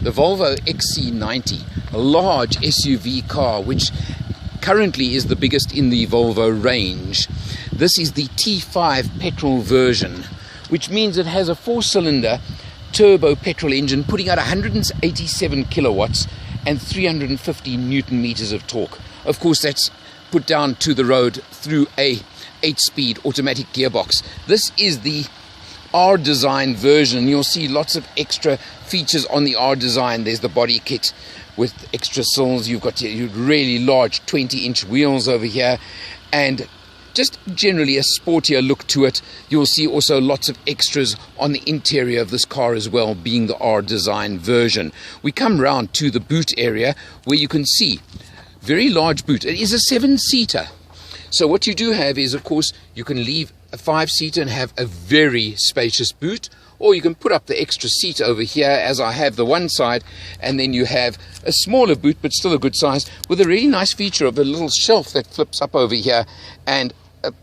the Volvo XC90, a large SUV car which currently is the biggest in the Volvo range. This is the T5 petrol version, which means it has a 4-cylinder turbo petrol engine putting out 187 kilowatts and 350 newton meters of torque. Of course, that's put down to the road through a 8-speed automatic gearbox. This is the R Design version. You'll see lots of extra features on the R Design. There's the body kit with extra sills. You've got your really large 20-inch wheels over here, and just generally a sportier look to it. You'll see also lots of extras on the interior of this car as well, being the R Design version. We come round to the boot area where you can see very large boot. It is a 7-seater. So what you do have is, of course, you can leave a 5-seater and have a very spacious boot, or you can put up the extra seat over here, as I have the one side, and then you have a smaller boot but still a good size, with a really nice feature of a little shelf that flips up over here and a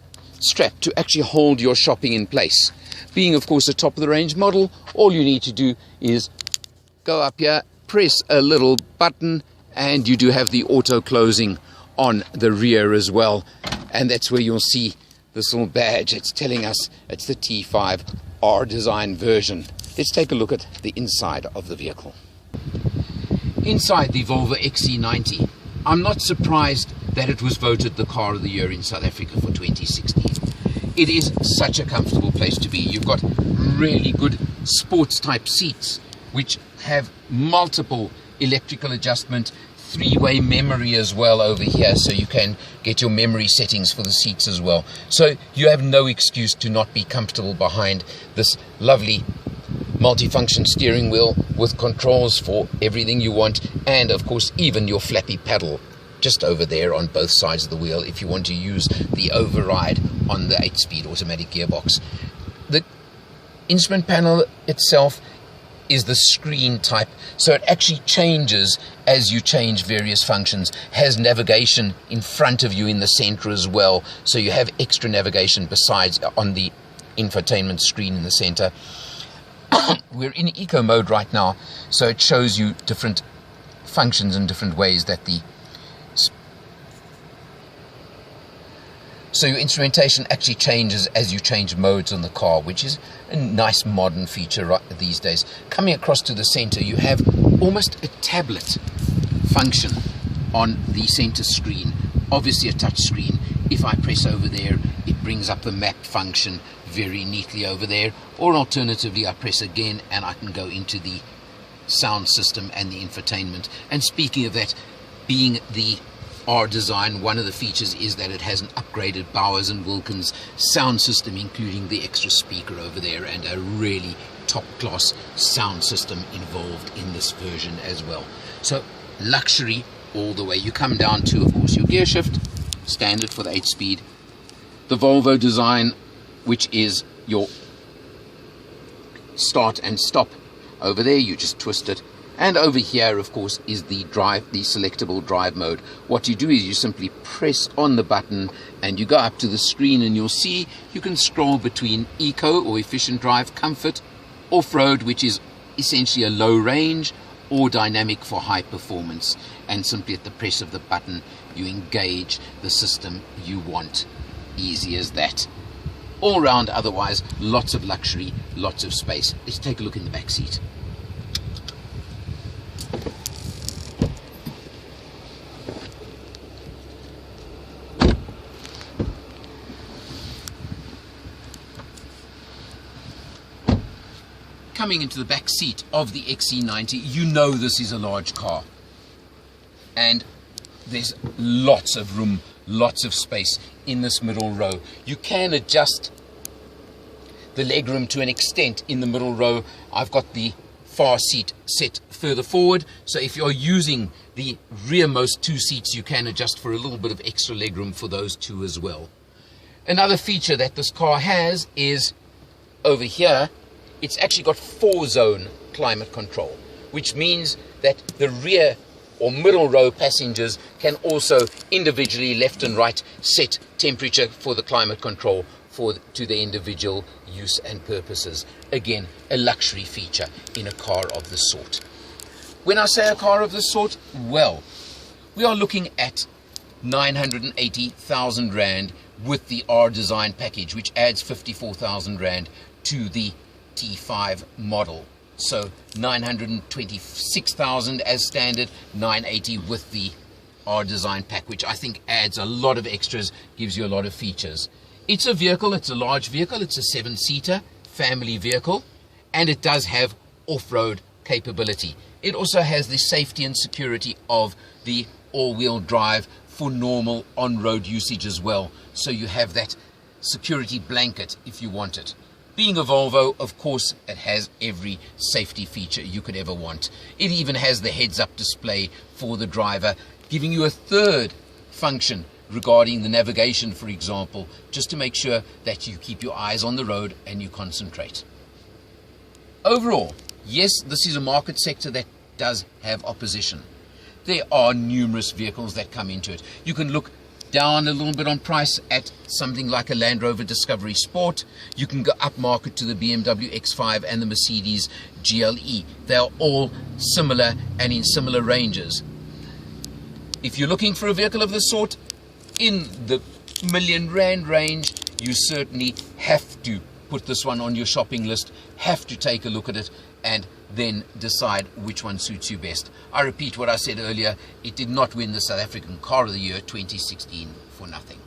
strap to actually hold your shopping in place. Being, of course, a top of the range model, all you need to do is go up here, press a little button, and you do have the auto closing on the rear as well. And that's where you'll see this little badge. It's telling us it's the T5 R Design version. Let's take a look at the inside of the vehicle. Inside the Volvo XC90, I'm not surprised that it was voted the car of the year in South Africa for 2016. It is such a comfortable place to be. You've got really good sports type seats which have multiple electrical adjustment, 3-way memory as well over here, so you can get your memory settings for the seats as well. So you have no excuse to not be comfortable behind this lovely multifunction steering wheel with controls for everything you want, and of course even your flappy paddle just over there on both sides of the wheel if you want to use the override on the 8-speed automatic gearbox. The instrument panel itself is the screen type, so it actually changes as you change various functions. Has navigation in front of you in the center as well, so you have extra navigation besides on the infotainment screen in the center. We're in eco mode right now, so it shows you different functions and different ways that so your instrumentation actually changes as you change modes on the car, which is a nice modern feature right these days. Coming across to the center, you have almost a tablet function on the center screen, obviously a touch screen. If I press over there, it brings up the map function very neatly over there, or alternatively I press again and I can go into the sound system and the infotainment. And speaking of that, being the R Design, one of the features is that it has an upgraded Bowers & Wilkins sound system, including the extra speaker over there, and a really top-class sound system involved in this version as well. So luxury all the way. You come down to, of course, your gear shift, standard for the 8-speed. The Volvo Design, which is your start and stop. Over there, you just twist it. And over here, of course, is the selectable drive mode. What you do is you simply press on the button and you go up to the screen, and you'll see you can scroll between eco or efficient drive, comfort, off-road, which is essentially a low range, or dynamic for high performance. And simply at the press of the button, you engage the system you want. Easy as that. All round, otherwise, lots of luxury, lots of space. Let's take a look in the back seat. Coming into the back seat of the XC90, you know this is a large car, and there's lots of room, lots of space in this middle row. You can adjust the legroom to an extent in the middle row. I've got the far seat set further forward, so if you're using the rearmost 2 seats, you can adjust for a little bit of extra legroom for those 2 as well. Another feature that this car has is over here, it's actually got 4-zone climate control, which means that the rear or middle row passengers can also individually, left and right, set temperature for the climate control to their individual use and purposes. Again, a luxury feature in a car of this sort. When I say a car of this sort, well, we are looking at 980,000 Rand with the R design package, which adds 54,000 Rand to the T5 model. So 926,000 as standard, 980 with the R design pack, which I think adds a lot of extras, gives you a lot of features. It's a vehicle, it's a large vehicle, it's a 7-seater family vehicle, and it does have off-road capability. It also has the safety and security of the all-wheel drive for normal on-road usage as well. So you have that security blanket if you want it. Being a Volvo, of course, it has every safety feature you could ever want. It even has the heads-up display for the driver, giving you a third function regarding the navigation, for example, just to make sure that you keep your eyes on the road and you concentrate. Overall, yes, this is a market sector that does have opposition. There are numerous vehicles that come into it. You can look down a little bit on price at something like a Land Rover Discovery Sport. You can go up market to the BMW X5 and the Mercedes GLE. They are all similar and in similar ranges. If you're looking for a vehicle of this sort in the million rand range, you certainly have to put this one on your shopping list, have to take a look at it, and then decide which one suits you best. I repeat what I said earlier, it did not win the South African Car of the Year 2016 for nothing.